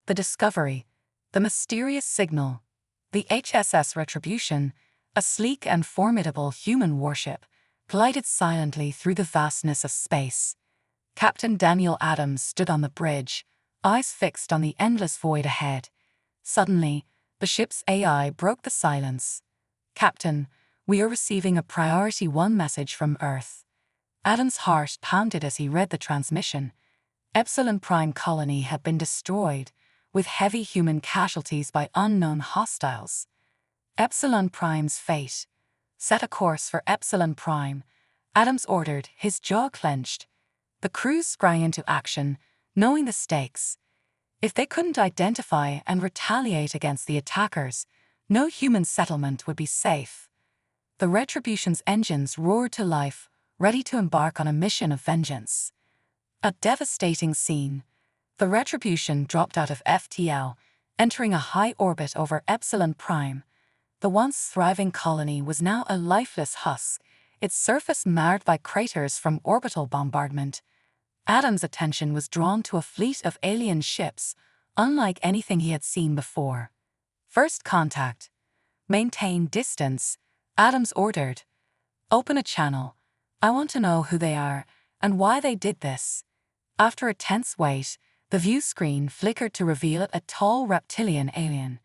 The discovery, the mysterious signal, the HSS Retribution, a sleek and formidable human warship, glided silently through the vastness of space. Captain Daniel Adams stood on the bridge, eyes fixed on the endless void ahead. Suddenly, the ship's AI broke the silence. "Captain, we are receiving a Priority 1 message from Earth." Adams' heart pounded as he read the transmission. Epsilon Prime colony had been destroyed, with heavy human casualties by unknown hostiles. Epsilon Prime's fate. "Set a course for Epsilon Prime," Adams ordered, his jaw clenched. The crew sprang into action, knowing the stakes. If they couldn't identify and retaliate against the attackers, no human settlement would be safe. The Retribution's engines roared to life, ready to embark on a mission of vengeance. A devastating scene. The Retribution dropped out of FTL, entering a high orbit over Epsilon Prime. The once thriving colony was now a lifeless husk, its surface marred by craters from orbital bombardment. Adams' attention was drawn to a fleet of alien ships, unlike anything he had seen before. "First contact. Maintain distance," Adams ordered. "Open a channel. I want to know who they are and why they did this." After a tense wait, the view screen flickered to reveal a tall reptilian alien.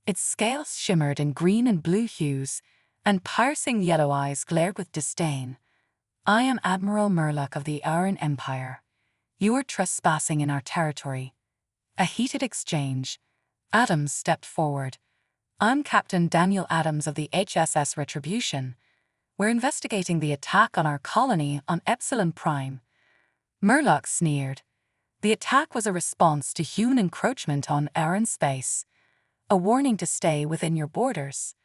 Its scales shimmered in green and blue hues, and piercing yellow eyes glared with disdain. "I am Admiral Murloc of the Aran Empire. You are trespassing in our territory." A heated exchange. Adams stepped forward. "I'm Captain Daniel Adams of the HSS Retribution. We're investigating the attack on our colony on Epsilon Prime." Murloc sneered. "The attack was a response to human encroachment on Aran space. A warning to stay within your borders.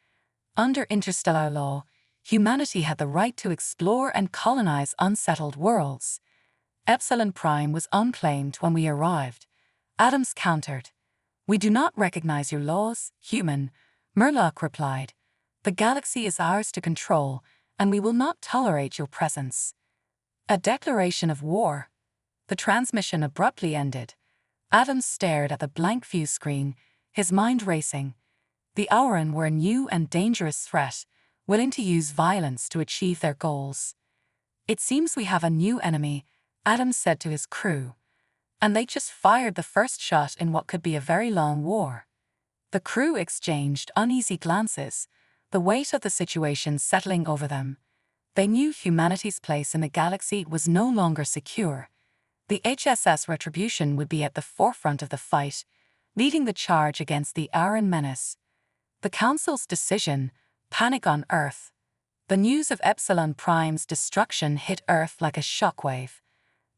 Under interstellar law, humanity had the right to explore and colonize unsettled worlds. Epsilon Prime was unclaimed when we arrived," Adams countered. "We do not recognize your laws, human," Murloc replied. "The galaxy is ours to control, and we will not tolerate your presence." A declaration of war. The transmission abruptly ended. Adams stared at the blank view screen, his mind racing. The Aran were a new and dangerous threat, willing to use violence to achieve their goals. "It seems we have a new enemy," Adams said to his crew. "And they just fired the first shot in what could be a very long war." The crew exchanged uneasy glances, the weight of the situation settling over them. They knew humanity's place in the galaxy was no longer secure. The HSS Retribution would be at the forefront of the fight, leading the charge against the Aran menace. The Council's decision, panic on Earth. The news of Epsilon Prime's destruction hit Earth like a shockwave.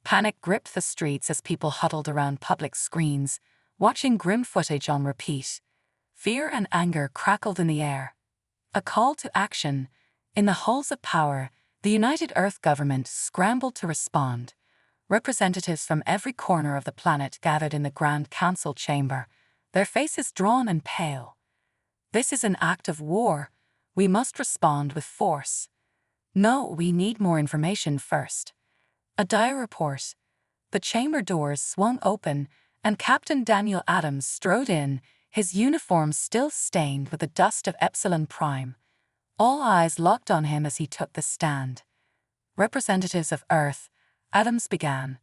Panic gripped the streets as people huddled around public screens, watching grim footage on repeat. Fear and anger crackled in the air. A call to action. In the halls of power, the United Earth government scrambled to respond. Representatives from every corner of the planet gathered in the Grand Council chamber, their faces drawn and pale. "This is an act of war. We must respond with force." "No, we need more information first." A dire report. The chamber doors swung open, and Captain Daniel Adams strode in, his uniform still stained with the dust of Epsilon Prime. All eyes locked on him as he took the stand. "Representatives of Earth," Adams began,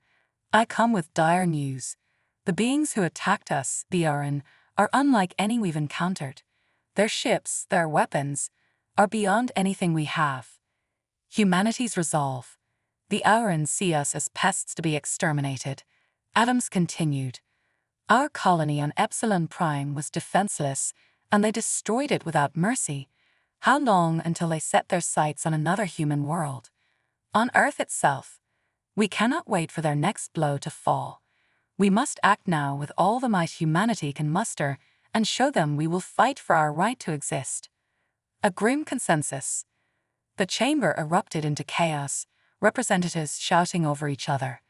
"I come with dire news. The beings who attacked us, the Aran, are unlike any we've encountered. Their ships, their weapons, are beyond anything we have. Humanity's resolve. The Aran see us as pests to be exterminated." Adams continued. "Our colony on Epsilon Prime was defenseless, and they destroyed it without mercy. How long until they set their sights on another human world? On Earth itself. We cannot wait for their next blow to fall. We must act now with all the might humanity can muster and show them we will fight for our right to exist." A grim consensus. The chamber erupted into chaos, representatives shouting over each other.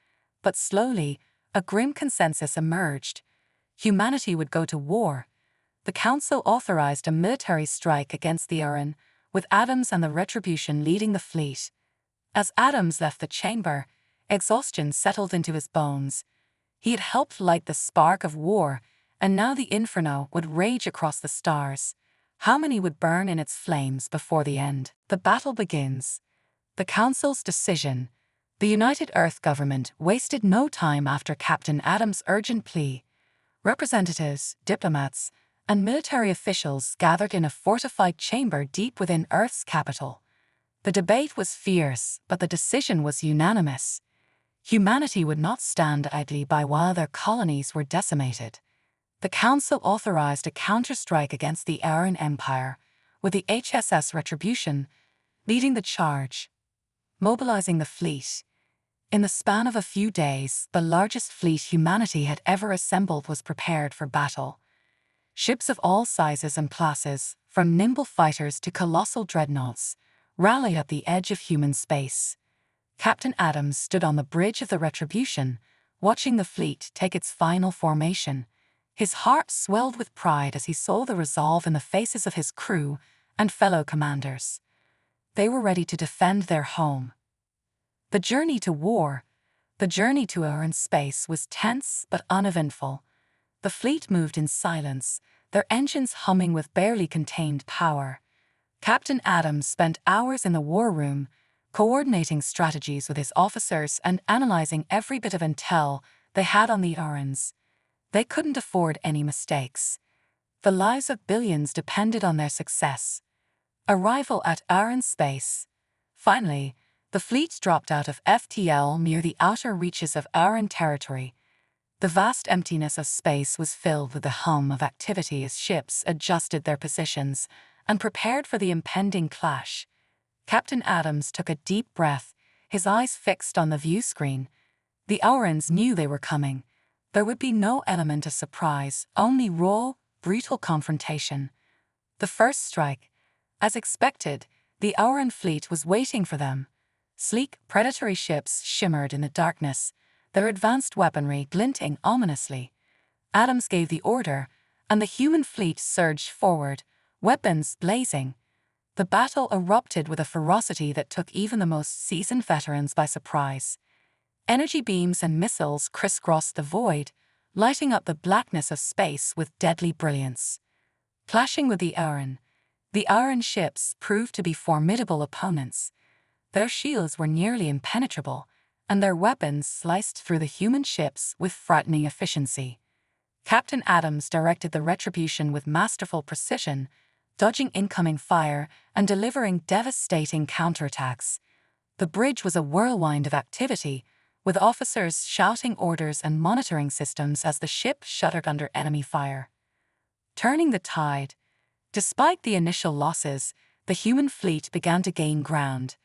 But slowly, a grim consensus emerged. Humanity would go to war. The Council authorized a military strike against the Aran, with Adams and the Retribution leading the fleet. As Adams left the chamber, exhaustion settled into his bones. He had helped light the spark of war, and now the inferno would rage across the stars. How many would burn in its flames before the end? The battle begins. The Council's decision. The United Earth government wasted no time after Captain Adams' urgent plea. Representatives, diplomats, and military officials gathered in a fortified chamber deep within Earth's capital. The debate was fierce, but the decision was unanimous. Humanity would not stand idly by while their colonies were decimated. The Council authorized a counterstrike against the Aran Empire, with the HSS Retribution leading the charge, mobilizing the fleet. In the span of a few days, the largest fleet humanity had ever assembled was prepared for battle. Ships of all sizes and classes, from nimble fighters to colossal dreadnoughts, rallied at the edge of human space. Captain Adams stood on the bridge of the Retribution, watching the fleet take its final formation. His heart swelled with pride as he saw the resolve in the faces of his crew and fellow commanders. They were ready to defend their home. The journey to war, the journey to Aran space, was tense but uneventful. The fleet moved in silence, their engines humming with barely contained power. Captain Adams spent hours in the war room, coordinating strategies with his officers and analyzing every bit of intel they had on the Arans. They couldn't afford any mistakes. The lives of billions depended on their success. Arrival at Aran space. Finally, the fleet dropped out of FTL near the outer reaches of Aran territory. The vast emptiness of space was filled with the hum of activity as ships adjusted their positions and prepared for the impending clash. Captain Adams took a deep breath, his eyes fixed on the view screen. The Aurans knew they were coming. There would be no element of surprise, only raw, brutal confrontation. The first strike. As expected, the Auran fleet was waiting for them. Sleek, predatory ships shimmered in the darkness, their advanced weaponry glinting ominously. Adams gave the order, and the human fleet surged forward, weapons blazing. The battle erupted with a ferocity that took even the most seasoned veterans by surprise. Energy beams and missiles crisscrossed the void, lighting up the blackness of space with deadly brilliance. Clashing with the Auran ships proved to be formidable opponents. Their shields were nearly impenetrable, and their weapons sliced through the human ships with frightening efficiency. Captain Adams directed the Retribution with masterful precision, dodging incoming fire and delivering devastating counterattacks. The bridge was a whirlwind of activity, with officers shouting orders and monitoring systems as the ship shuddered under enemy fire. Turning the tide. Despite the initial losses, the human fleet began to gain ground.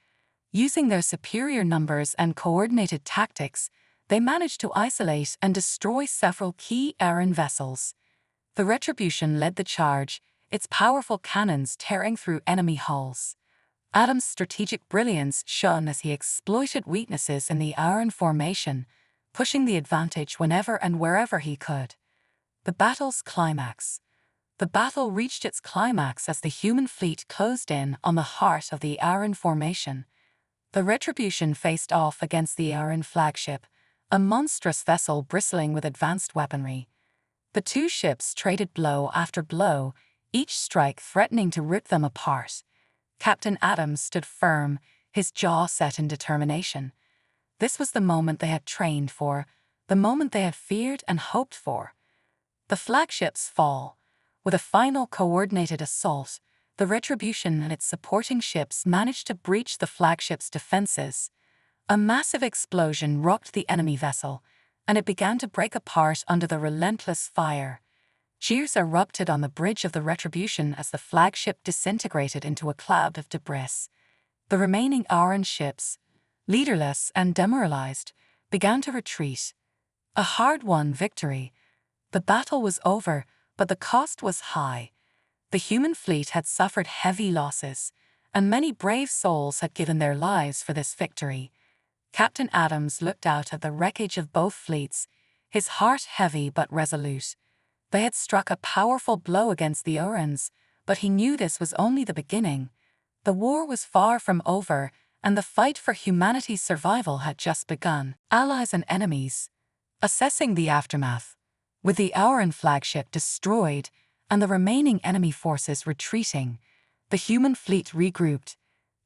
Using their superior numbers and coordinated tactics, they managed to isolate and destroy several key Aran vessels. The Retribution led the charge, its powerful cannons tearing through enemy hulls. Adams' strategic brilliance shone as he exploited weaknesses in the Aran formation, pushing the advantage whenever and wherever he could. The battle's climax. The battle reached its climax as the human fleet closed in on the heart of the Aran formation. The Retribution faced off against the Aran flagship, a monstrous vessel bristling with advanced weaponry. The two ships traded blow after blow, each strike threatening to rip them apart. Captain Adams stood firm, his jaw set in determination. This was the moment they had trained for, the moment they had feared and hoped for. The flagship's fall. With a final coordinated assault, the Retribution and its supporting ships managed to breach the flagship's defenses. A massive explosion rocked the enemy vessel, and it began to break apart under the relentless fire. Cheers erupted on the bridge of the Retribution as the flagship disintegrated into a cloud of debris. The remaining Auran ships, leaderless and demoralized, began to retreat. A hard-won victory. The battle was over, but the cost was high. The human fleet had suffered heavy losses, and many brave souls had given their lives for this victory. Captain Adams looked out at the wreckage of both fleets, his heart heavy but resolute. They had struck a powerful blow against the Aurans, but he knew this was only the beginning. The war was far from over, and the fight for humanity's survival had just begun. Allies and enemies. Assessing the aftermath. With the Auran flagship destroyed and the remaining enemy forces retreating, the human fleet regrouped.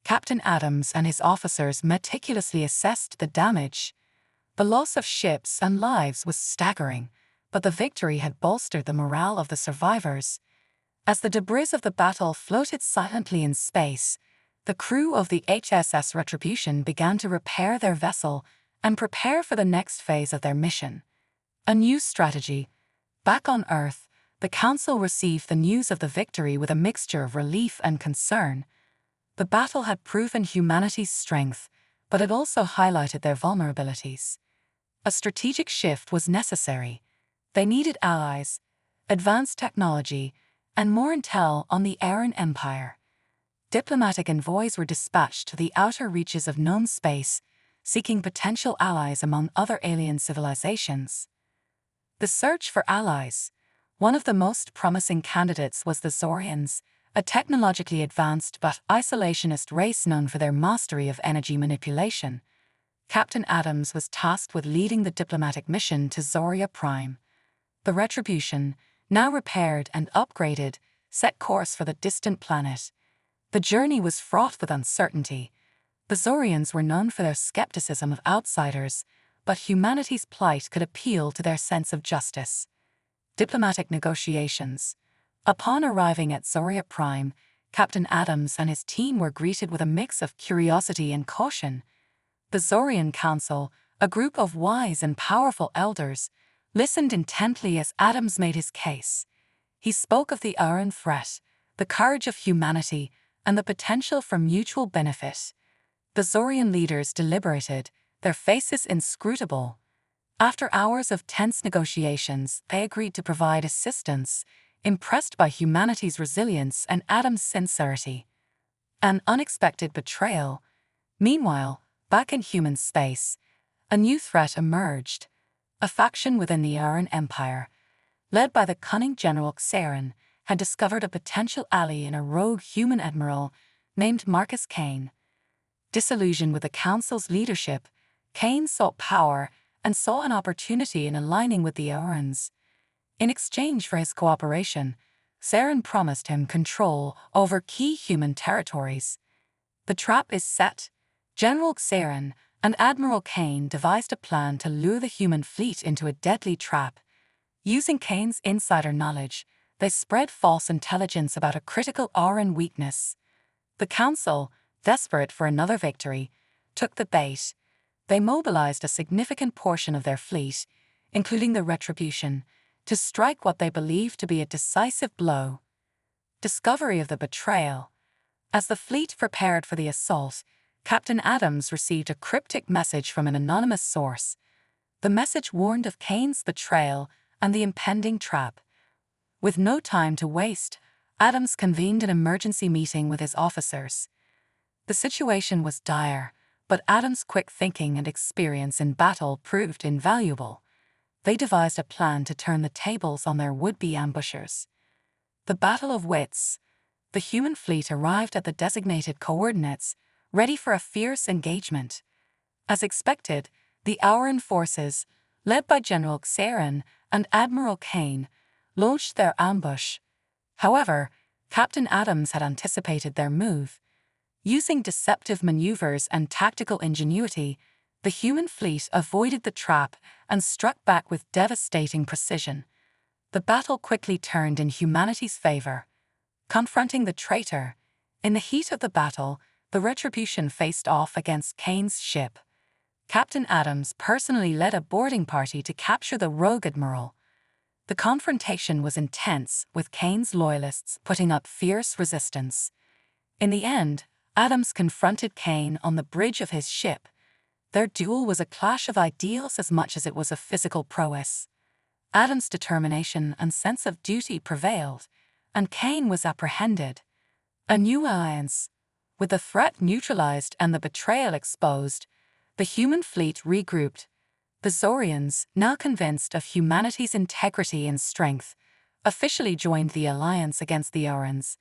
Captain Adams and his officers meticulously assessed the damage. The loss of ships and lives was staggering, but the victory had bolstered the morale of the survivors. As the debris of the battle floated silently in space, the crew of the HSS Retribution began to repair their vessel and prepare for the next phase of their mission. A new strategy. Back on Earth, the Council received the news of the victory with a mixture of relief and concern. The battle had proven humanity's strength, but it also highlighted their vulnerabilities. A strategic shift was necessary. They needed allies, advanced technology, and more intel on the Auran Empire. Diplomatic envoys were dispatched to the outer reaches of known space, seeking potential allies among other alien civilizations. The search for allies. One of the most promising candidates was the Zorians, a technologically advanced but isolationist race known for their mastery of energy manipulation. Captain Adams was tasked with leading the diplomatic mission to Zoria Prime. The Retribution, now repaired and upgraded, set course for the distant planet. The journey was fraught with uncertainty. The Zorians were known for their skepticism of outsiders, but humanity's plight could appeal to their sense of justice. Diplomatic negotiations. Upon arriving at Zoria Prime, Captain Adams and his team were greeted with a mix of curiosity and caution. The Zorian Council, a group of wise and powerful elders, listened intently as Adams made his case. He spoke of the Auran threat, the courage of humanity, and the potential for mutual benefit. The Zorian leaders deliberated, their faces inscrutable. After hours of tense negotiations, they agreed to provide assistance, impressed by humanity's resilience and Adams' sincerity. An unexpected betrayal. Meanwhile, back in human space, a new threat emerged. A faction within the Auran Empire, led by the cunning General Xarin, had discovered a potential ally in a rogue human admiral named Marcus Kane. Disillusioned with the Council's leadership, Kane sought power and saw an opportunity in aligning with the Aurans. In exchange for his cooperation, Xarin promised him control over key human territories. The trap is set. General Xarin and Admiral Kane devised a plan to lure the human fleet into a deadly trap. Using Kane's insider knowledge, they spread false intelligence about a critical Auran weakness. The Council, desperate for another victory, took the bait. They mobilized a significant portion of their fleet, including the Retribution, to strike what they believed to be a decisive blow. Discovery of the betrayal. As the fleet prepared for the assault, Captain Adams received a cryptic message from an anonymous source. The message warned of Kane's betrayal and the impending trap. With no time to waste, Adams convened an emergency meeting with his officers. The situation was dire, but Adams' quick thinking and experience in battle proved invaluable. They devised a plan to turn the tables on their would-be ambushers. The Battle of Wits. The human fleet arrived at the designated coordinates, ready for a fierce engagement. As expected, the Auran forces, led by General Xarin and Admiral Kane, launched their ambush. However, Captain Adams had anticipated their move. Using deceptive maneuvers and tactical ingenuity, the human fleet avoided the trap and struck back with devastating precision. The battle quickly turned in humanity's favor. Confronting the traitor. In the heat of the battle, the Retribution faced off against Kane's ship. Captain Adams personally led a boarding party to capture the rogue admiral. The confrontation was intense, with Kane's loyalists putting up fierce resistance. In the end, Adams confronted Kane on the bridge of his ship. Their duel was a clash of ideals as much as it was of physical prowess. Adams' determination and sense of duty prevailed, and Kane was apprehended. A new alliance. With the threat neutralized and the betrayal exposed, the human fleet regrouped. The Zorians, now convinced of humanity's integrity and strength, officially joined the alliance against the Aurans.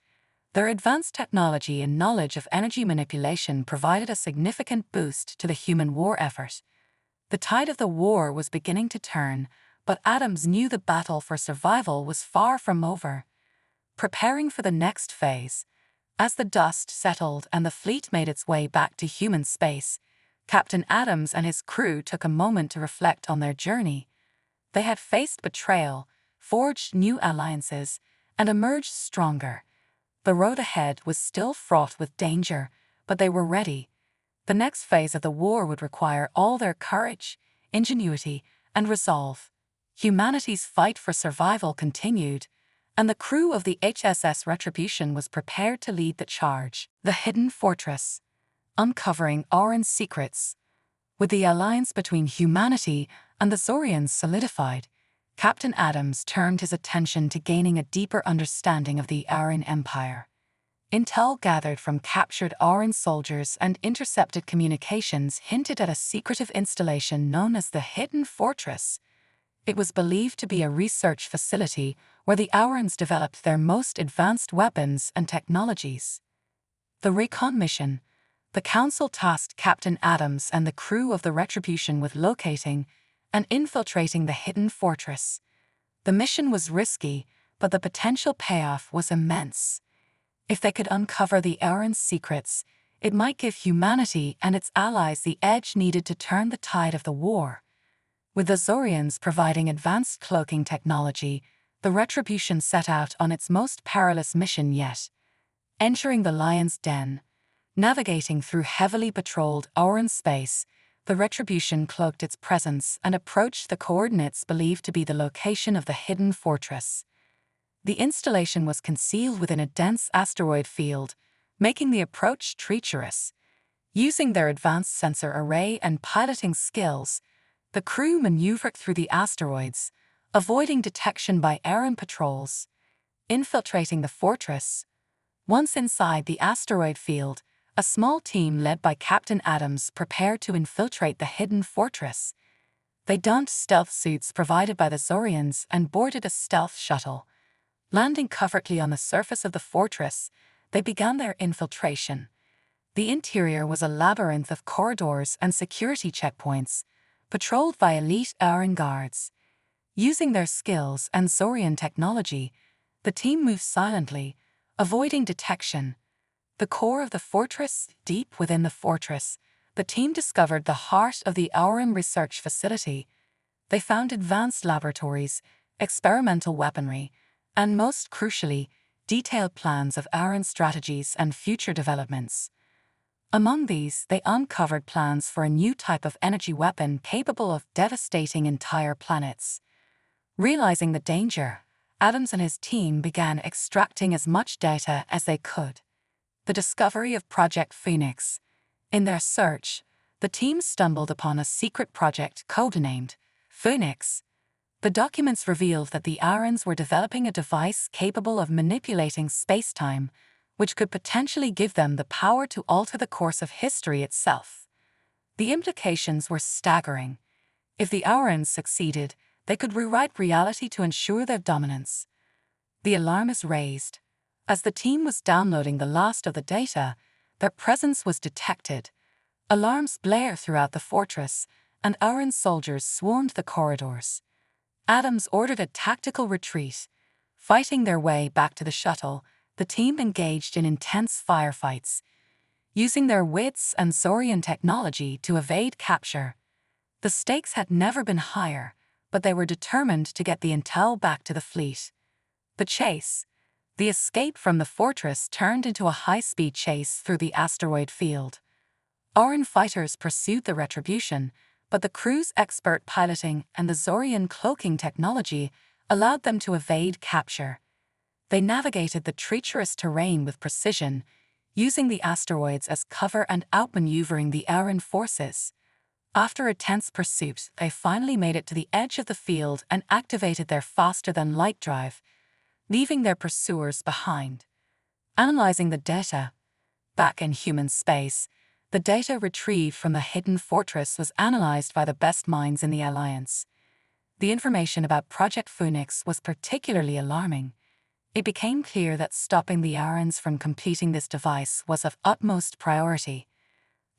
Their advanced technology and knowledge of energy manipulation provided a significant boost to the human war effort. The tide of the war was beginning to turn, but Adams knew the battle for survival was far from over. Preparing for the next phase, as the dust settled and the fleet made its way back to human space, Captain Adams and his crew took a moment to reflect on their journey. They had faced betrayal, forged new alliances, and emerged stronger. The road ahead was still fraught with danger, but they were ready. The next phase of the war would require all their courage, ingenuity, and resolve. Humanity's fight for survival continued, and the crew of the HSS Retribution was prepared to lead the charge. The Hidden Fortress, uncovering Auron's secrets. With the alliance between humanity and the Zorians solidified, Captain Adams turned his attention to gaining a deeper understanding of the Auran Empire. Intel gathered from captured Auran soldiers and intercepted communications hinted at a secretive installation known as the Hidden Fortress. It was believed to be a research facility where the Aurans developed their most advanced weapons and technologies. The recon mission. The Council tasked Captain Adams and the crew of the Retribution with locating and infiltrating the Hidden Fortress. The mission was risky, but the potential payoff was immense. If they could uncover the Auran's secrets, it might give humanity and its allies the edge needed to turn the tide of the war. With the Zorians providing advanced cloaking technology, the Retribution set out on its most perilous mission yet. Entering the Lion's Den, navigating through heavily patrolled Auran space, the Retribution cloaked its presence and approached the coordinates believed to be the location of the Hidden Fortress. The installation was concealed within a dense asteroid field, making the approach treacherous. Using their advanced sensor array and piloting skills, the crew maneuvered through the asteroids, avoiding detection by Auran patrols. Infiltrating the fortress. Once inside the asteroid field, a small team led by Captain Adams prepared to infiltrate the Hidden Fortress. They donned stealth suits provided by the Zorians and boarded a stealth shuttle. Landing covertly on the surface of the fortress, they began their infiltration. The interior was a labyrinth of corridors and security checkpoints, patrolled by elite Auran guards. Using their skills and Zorian technology, the team moved silently, avoiding detection. The core of the fortress, deep within the fortress, the team discovered the heart of the Auran research facility. They found advanced laboratories, experimental weaponry, and most crucially, detailed plans of Auran strategies and future developments. Among these, they uncovered plans for a new type of energy weapon capable of devastating entire planets. Realizing the danger, Adams and his team began extracting as much data as they could. The discovery of Project Phoenix. In their search, the team stumbled upon a secret project codenamed Phoenix. The documents revealed that the Aurans were developing a device capable of manipulating space-time, which could potentially give them the power to alter the course of history itself. The implications were staggering. If the Aurans succeeded, they could rewrite reality to ensure their dominance. The alarm is raised. As the team was downloading the last of the data, their presence was detected. Alarms blare throughout the fortress, and Auran soldiers swarmed the corridors. Adams ordered a tactical retreat. Fighting their way back to the shuttle, the team engaged in intense firefights, using their wits and Zorian technology to evade capture. The stakes had never been higher, but they were determined to get the intel back to the fleet. The chase. The escape from the fortress turned into a high-speed chase through the asteroid field. Auran fighters pursued the Retribution, but the crew's expert piloting and the Zorian cloaking technology allowed them to evade capture. They navigated the treacherous terrain with precision, using the asteroids as cover and outmaneuvering the Auran forces. After a tense pursuit, they finally made it to the edge of the field and activated their faster-than-light drive, leaving their pursuers behind. Analyzing the data. Back in human space, the data retrieved from the Hidden Fortress was analyzed by the best minds in the Alliance. The information about Project Phoenix was particularly alarming. It became clear that stopping the Aurans from completing this device was of utmost priority.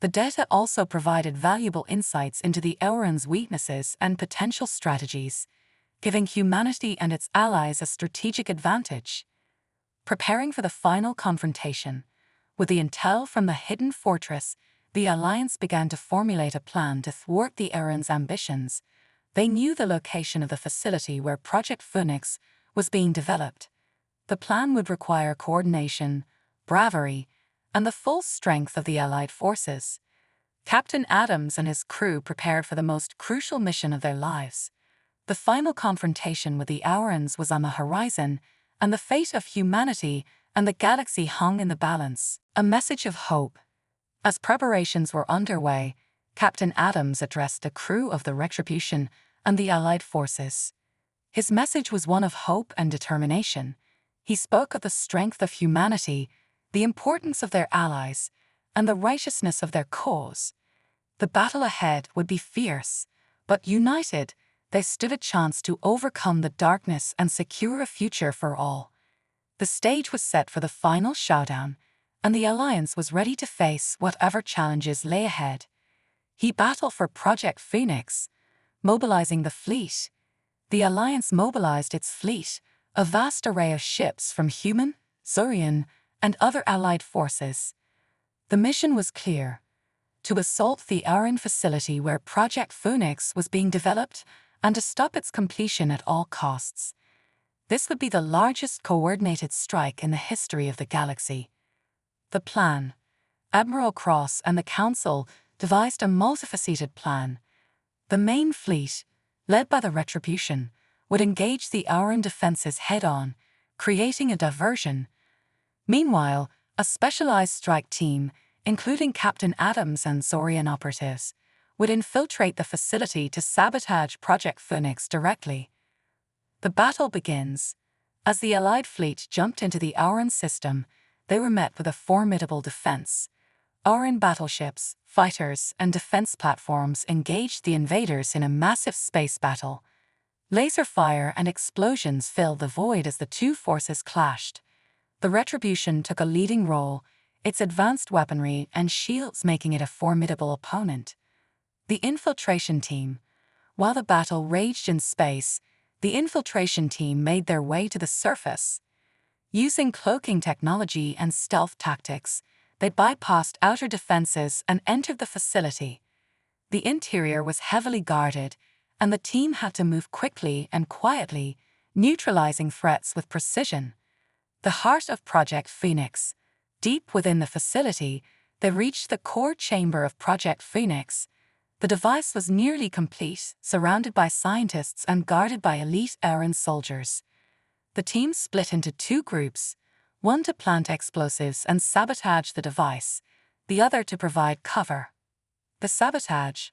The data also provided valuable insights into the Aurans' weaknesses and potential strategies. giving humanity and its allies a strategic advantage. Preparing for the final confrontation, with the intel from the hidden fortress, the Alliance began to formulate a plan to thwart the Aran's ambitions. They knew the location of the facility where Project Phoenix was being developed. The plan would require coordination, bravery, and the full strength of the Allied forces. Captain Adams and his crew prepared for the most crucial mission of their lives. The final confrontation with the Aurans was on the horizon, and the fate of humanity and the galaxy hung in the balance. A message of hope. As preparations were underway, Captain Adams addressed the crew of the Retribution and the Allied forces. His message was one of hope and determination. He spoke of the strength of humanity, the importance of their allies, and the righteousness of their cause. The battle ahead would be fierce, but united, they stood a chance to overcome the darkness and secure a future for all. The stage was set for the final showdown, and the Alliance was ready to face whatever challenges lay ahead. He battled for Project Phoenix, mobilizing the fleet. The Alliance mobilized its fleet, a vast array of ships from human, Zorian, and other Allied forces. The mission was clear: to assault the Aran facility where Project Phoenix was being developed and to stop its completion at all costs. This would be the largest coordinated strike in the history of the galaxy. The plan. Admiral Cross and the Council devised a multifaceted plan. The main fleet, led by the Retribution, would engage the Aran defenses head-on, creating a diversion. Meanwhile, a specialized strike team, including Captain Adams and Zorian operatives, would infiltrate the facility to sabotage Project Phoenix directly. The battle begins. As the Allied fleet jumped into the Aran system, they were met with a formidable defense. Aran battleships, fighters, and defense platforms engaged the invaders in a massive space battle. Laser fire and explosions filled the void as the two forces clashed. The Retribution took a leading role, its advanced weaponry and shields making it a formidable opponent. The infiltration team. While the battle raged in space, the infiltration team made their way to the surface. Using cloaking technology and stealth tactics, they bypassed outer defenses and entered the facility. The interior was heavily guarded, and the team had to move quickly and quietly, neutralizing threats with precision. The heart of Project Phoenix. Deep within the facility, they reached the core chamber of Project Phoenix. The device was nearly complete, surrounded by scientists and guarded by elite Aran soldiers. The team split into two groups, one to plant explosives and sabotage the device, the other to provide cover. The sabotage.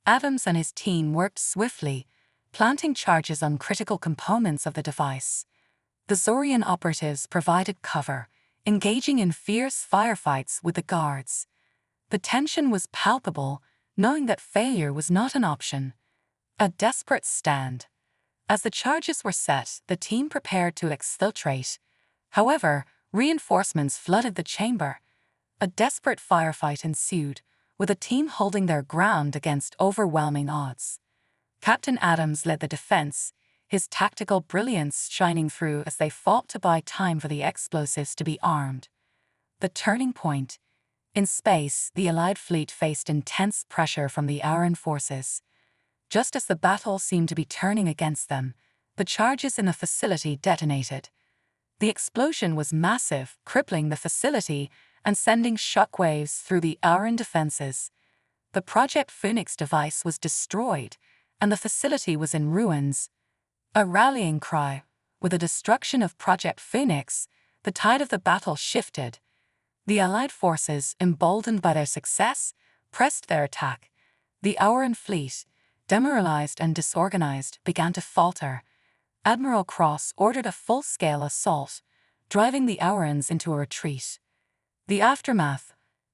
Adams and his team worked swiftly, planting charges on critical components of the device. The Zorian operatives provided cover, engaging in fierce firefights with the guards. The tension was palpable, knowing that failure was not an option. A desperate stand. As the charges were set, the team prepared to exfiltrate. However, reinforcements flooded the chamber. A desperate firefight ensued, with the team holding their ground against overwhelming odds. Captain Adams led the defense, his tactical brilliance shining through as they fought to buy time for the explosives to be armed. The turning point. In space, the Allied fleet faced intense pressure from the Aran forces. Just as the battle seemed to be turning against them, the charges in the facility detonated. The explosion was massive, crippling the facility and sending shockwaves through the Aran defenses. The Project Phoenix device was destroyed, and the facility was in ruins. A rallying cry. With the destruction of Project Phoenix, the tide of the battle shifted. The Allied forces, emboldened by their success, pressed their attack. The Aran fleet, demoralized and disorganized, began to falter. Admiral Cross ordered a full-scale assault, driving the Aurans into a retreat. The aftermath.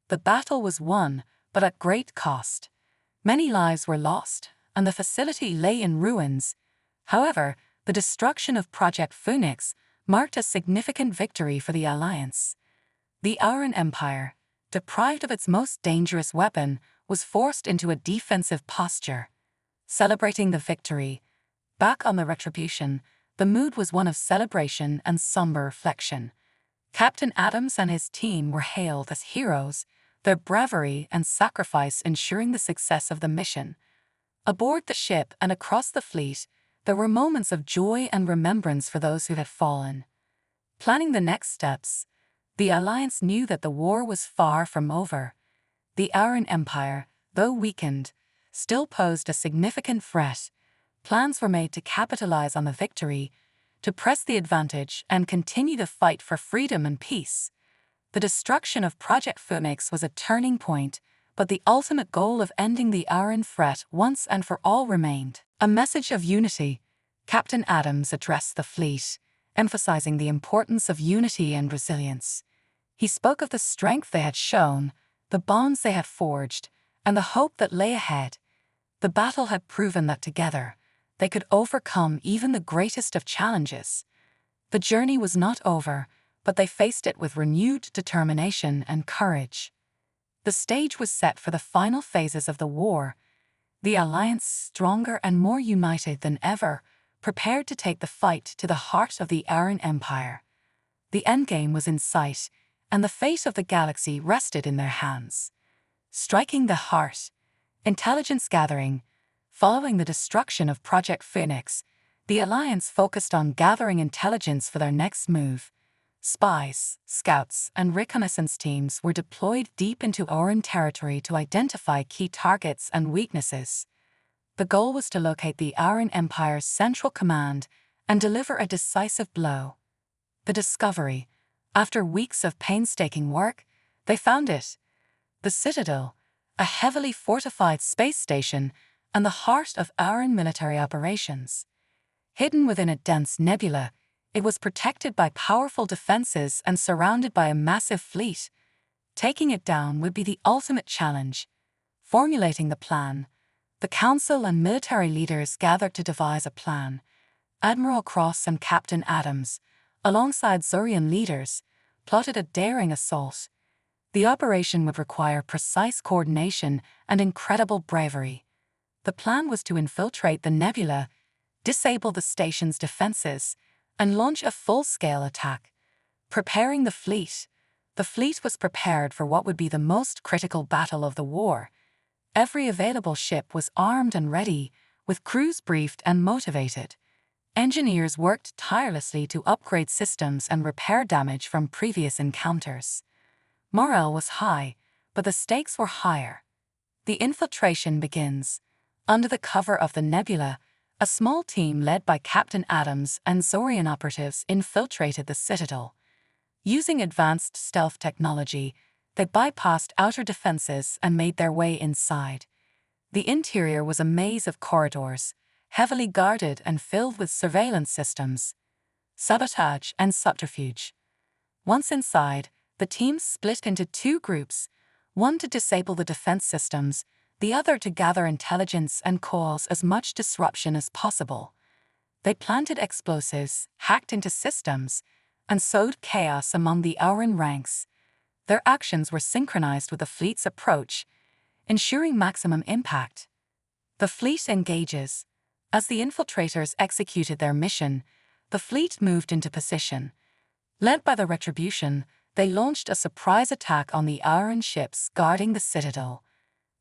The battle was won, but at great cost. Many lives were lost, and the facility lay in ruins. However, the destruction of Project Phoenix marked a significant victory for the Alliance. The Aran Empire, deprived of its most dangerous weapon, was forced into a defensive posture. Celebrating the victory, Back on the Retribution, the mood was one of celebration and somber reflection. Captain Adams and his team were hailed as heroes, their bravery and sacrifice ensuring the success of the mission. Aboard the ship and across the fleet, there were moments of joy and remembrance for those who had fallen. Planning the next steps, the Alliance knew that the war was far from over. The Auran Empire, though weakened, still posed a significant threat. Plans were made to capitalize on the victory, to press the advantage and continue the fight for freedom and peace. The destruction of Project Phoenix was a turning point, but the ultimate goal of ending the Auran threat once and for all remained. A message of unity. Captain Adams addressed the fleet, emphasizing the importance of unity and resilience. He spoke of the strength they had shown, the bonds they had forged, and the hope that lay ahead. The battle had proven that together, they could overcome even the greatest of challenges. The journey was not over, but they faced it with renewed determination and courage. The stage was set for the final phases of the war. The Alliance, stronger and more united than ever, prepared to take the fight to the heart of the Auran Empire. The endgame was in sight, and the fate of the galaxy rested in their hands. Striking the heart, intelligence gathering. Following the destruction of Project Phoenix, the Alliance focused on gathering intelligence for their next move. Spies, scouts, and reconnaissance teams were deployed deep into Auran territory to identify key targets and weaknesses. The goal was to locate the Auran Empire's central command and deliver a decisive blow. The discovery. After weeks of painstaking work, they found it. The Citadel, a heavily fortified space station and the heart of Auran military operations. Hidden within a dense nebula, it was protected by powerful defenses and surrounded by a massive fleet. Taking it down would be the ultimate challenge. Formulating the plan, the Council and military leaders gathered to devise a plan. Admiral Cross and Captain Adams, alongside Zurian leaders, plotted a daring assault. The operation would require precise coordination and incredible bravery. The plan was to infiltrate the nebula, disable the station's defenses, and launch a full-scale attack. Preparing the fleet. The fleet was prepared for what would be the most critical battle of the war. Every available ship was armed and ready, with crews briefed and motivated. Engineers worked tirelessly to upgrade systems and repair damage from previous encounters. Morale was high, but the stakes were higher. The infiltration begins. Under the cover of the nebula, a small team led by Captain Adams and Zorian operatives infiltrated the Citadel. Using advanced stealth technology, they bypassed outer defenses and made their way inside. The interior was a maze of corridors, heavily guarded and filled with surveillance systems. Sabotage and subterfuge. Once inside, the team split into two groups, one to disable the defense systems, the other to gather intelligence and cause as much disruption as possible. They planted explosives, hacked into systems, and sowed chaos among the Auran ranks. Their actions were synchronized with the fleet's approach, ensuring maximum impact. The fleet engages. As the infiltrators executed their mission, the fleet moved into position. Led by the Retribution, they launched a surprise attack on the Auran ships guarding the Citadel.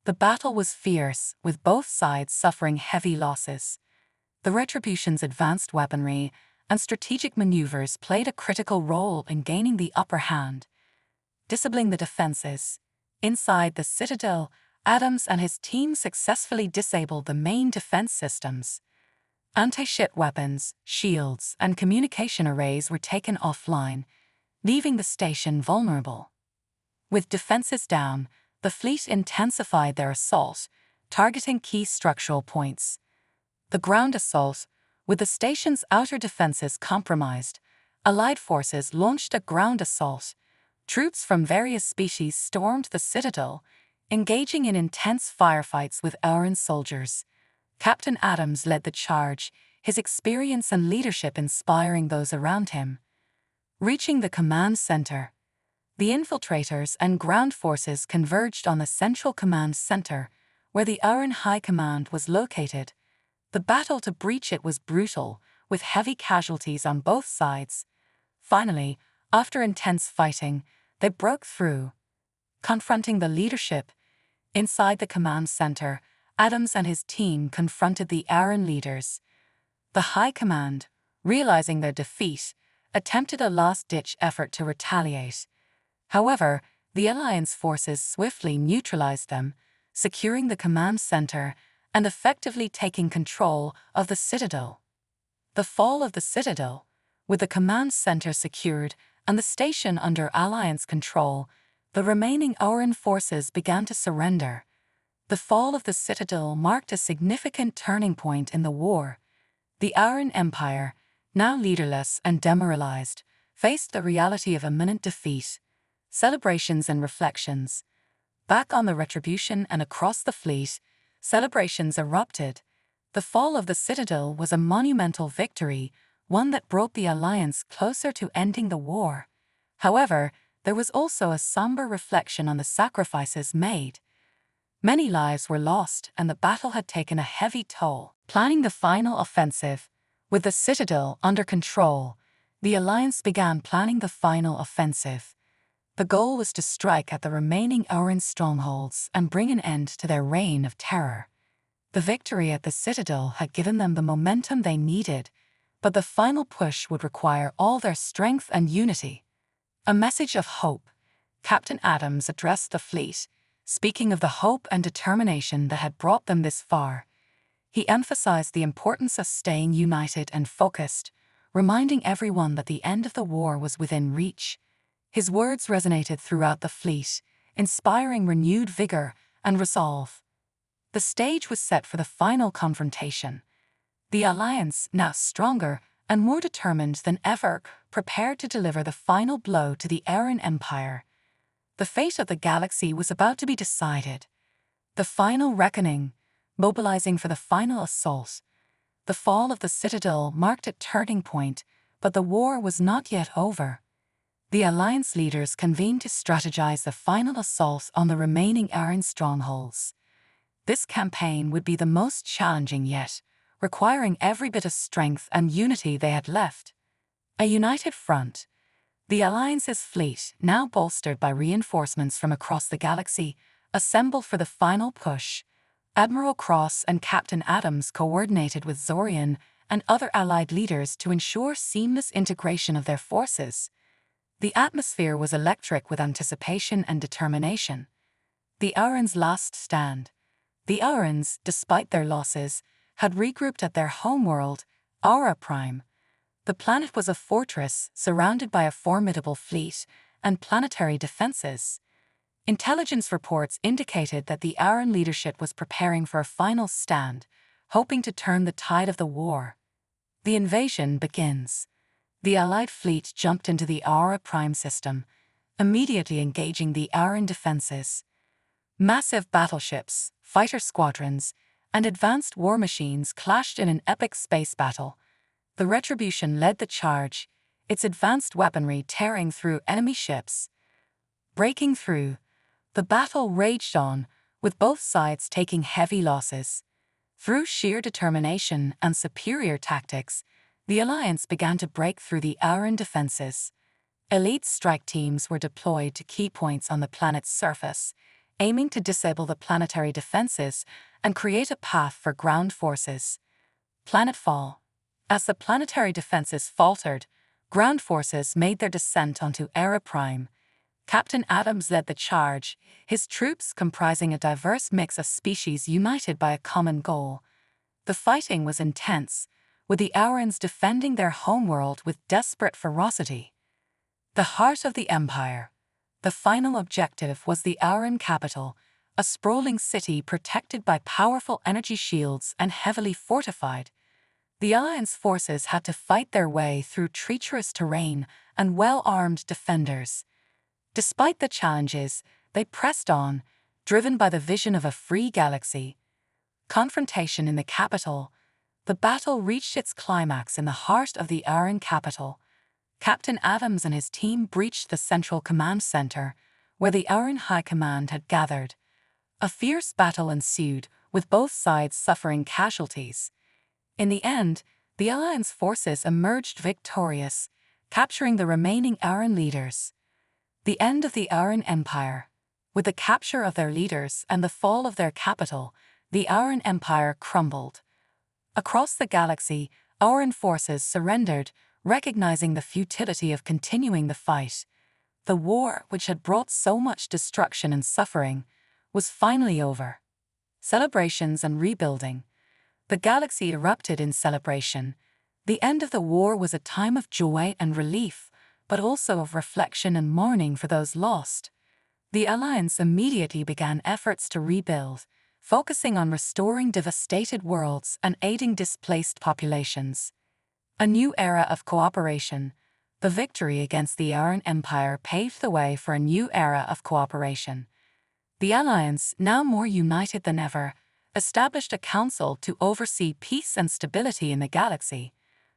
The battle was fierce, with both sides suffering heavy losses. The Retribution's advanced weaponry and strategic maneuvers played a critical role in gaining the upper hand. Disabling the defenses. Inside the Citadel, Adams and his team successfully disabled the main defense systems. Anti-ship weapons, shields, and communication arrays were taken offline, leaving the station vulnerable. With defenses down, the fleet intensified their assault, targeting key structural points. The ground assault. With the station's outer defenses compromised, Allied forces launched a ground assault. Troops from various species stormed the Citadel, engaging in intense firefights with Auran soldiers. Captain Adams led the charge, his experience and leadership inspiring those around him. Reaching the command center. The infiltrators and ground forces converged on the central command center, where the Auran High Command was located. The battle to breach it was brutal, with heavy casualties on both sides. Finally, after intense fighting, they broke through. Confronting the leadership, inside the command center, Adams and his team confronted the Aran leaders. The High Command, realizing their defeat, attempted a last-ditch effort to retaliate. However, the Alliance forces swiftly neutralized them, securing the command center and effectively taking control of the Citadel. The fall of the Citadel, with the command center secured and the station under Alliance control, the remaining Aran forces began to surrender. The fall of the Citadel marked a significant turning point in the war. The Aran Empire, now leaderless and demoralized, faced the reality of imminent defeat. Celebrations and reflections. Back on the Retribution and across the fleet, celebrations erupted. The fall of the Citadel was a monumental victory, one that brought the Alliance closer to ending the war. However, there was also a somber reflection on the sacrifices made. Many lives were lost and the battle had taken a heavy toll. Planning the final offensive. With the Citadel under control, the Alliance began planning the final offensive. The goal was to strike at the remaining Aran strongholds and bring an end to their reign of terror. The victory at the Citadel had given them the momentum they needed, but the final push would require all their strength and unity. A message of hope. Captain Adams addressed the fleet, speaking of the hope and determination that had brought them this far. He emphasized the importance of staying united and focused, reminding everyone that the end of the war was within reach. His words resonated throughout the fleet, inspiring renewed vigor and resolve. The stage was set for the final confrontation. The Alliance, now stronger and more determined than ever, prepared to deliver the final blow to the Aran Empire. The fate of the galaxy was about to be decided. The final reckoning, mobilizing for the final assault. The fall of the Citadel marked a turning point, but the war was not yet over. The Alliance leaders convened to strategize the final assault on the remaining Aran strongholds. This campaign would be the most challenging yet, requiring every bit of strength and unity they had left. A united front. The Alliance's fleet, now bolstered by reinforcements from across the galaxy, assembled for the final push. Admiral Cross and Captain Adams coordinated with Zorian and other Allied leaders to ensure seamless integration of their forces. The atmosphere was electric with anticipation and determination. The Aran's last stand. The Arans, despite their losses, had regrouped at their homeworld, Aura Prime. The planet was a fortress surrounded by a formidable fleet and planetary defenses. Intelligence reports indicated that the Aran leadership was preparing for a final stand, hoping to turn the tide of the war. The invasion begins. The Allied fleet jumped into the Aura Prime system, immediately engaging the Aran defenses. Massive battleships, fighter squadrons, and advanced war machines clashed in an epic space battle. The Retribution led the charge, its advanced weaponry tearing through enemy ships. Breaking through, the battle raged on, with both sides taking heavy losses. Through sheer determination and superior tactics, the Alliance began to break through the Aran defenses. Elite strike teams were deployed to key points on the planet's surface, aiming to disable the planetary defenses and create a path for ground forces. Planetfall. As the planetary defenses faltered, ground forces made their descent onto Aura Prime. Captain Adams led the charge, his troops comprising a diverse mix of species united by a common goal. The fighting was intense, with the Aurans defending their homeworld with desperate ferocity. The heart of the Empire. The final objective was the Aran capital, a sprawling city protected by powerful energy shields and heavily fortified. The Alliance forces had to fight their way through treacherous terrain and well-armed defenders. Despite the challenges, they pressed on, driven by the vision of a free galaxy. Confrontation in the capital. The battle reached its climax in the heart of the Aran capital. Captain Adams and his team breached the central command center, where the Aran High Command had gathered. A fierce battle ensued, with both sides suffering casualties. In the end, the Alliance forces emerged victorious, capturing the remaining Aran leaders. The end of the Aran Empire. With the capture of their leaders and the fall of their capital, the Aran Empire crumbled. Across the galaxy, Aran forces surrendered, recognizing the futility of continuing the fight. The war, which had brought so much destruction and suffering, was finally over. Celebrations and rebuilding. The galaxy erupted in celebration. The end of the war was a time of joy and relief, but also of reflection and mourning for those lost. The Alliance immediately began efforts to rebuild, focusing on restoring devastated worlds and aiding displaced populations. A new era of cooperation. The victory against the Aran Empire paved the way for a new era of cooperation. The Alliance, now more united than ever, established a council to oversee peace and stability in the galaxy.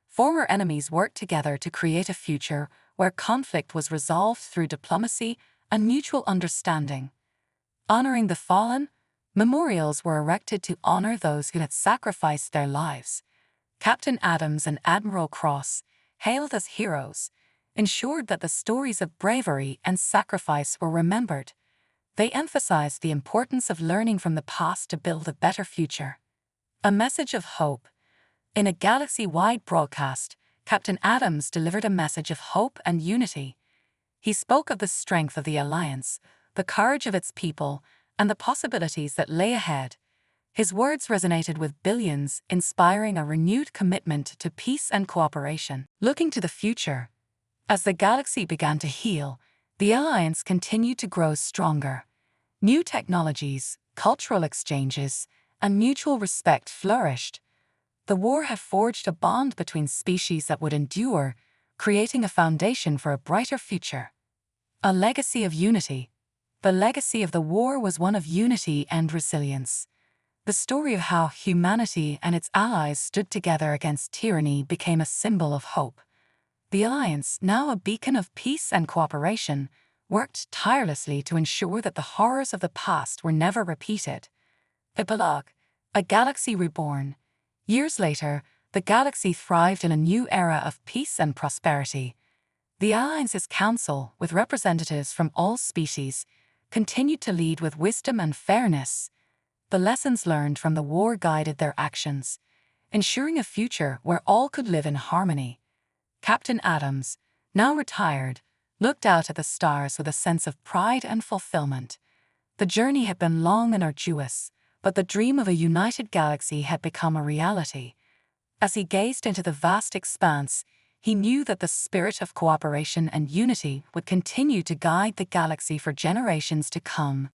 Former enemies worked together to create a future where conflict was resolved through diplomacy and mutual understanding. Honoring the fallen, memorials were erected to honor those who had sacrificed their lives. Captain Adams and Admiral Cross, hailed as heroes, ensured that the stories of bravery and sacrifice were remembered. They emphasized the importance of learning from the past to build a better future. A message of hope. In a galaxy-wide broadcast, Captain Adams delivered a message of hope and unity. He spoke of the strength of the Alliance, the courage of its people, and the possibilities that lay ahead. His words resonated with billions, inspiring a renewed commitment to peace and cooperation. Looking to the future. As the galaxy began to heal, the Alliance continued to grow stronger. New technologies, cultural exchanges, and mutual respect flourished. The war had forged a bond between species that would endure, creating a foundation for a brighter future. A legacy of unity. The legacy of the war was one of unity and resilience. The story of how humanity and its allies stood together against tyranny became a symbol of hope. The Alliance, now a beacon of peace and cooperation, worked tirelessly to ensure that the horrors of the past were never repeated. Epilogue. A galaxy reborn. Years later, the galaxy thrived in a new era of peace and prosperity. The Alliance's council, with representatives from all species, continued to lead with wisdom and fairness. The lessons learned from the war guided their actions, ensuring a future where all could live in harmony. Captain Adams, now retired, looked out at the stars with a sense of pride and fulfillment. The journey had been long and arduous, but the dream of a united galaxy had become a reality. As he gazed into the vast expanse, he knew that the spirit of cooperation and unity would continue to guide the galaxy for generations to come.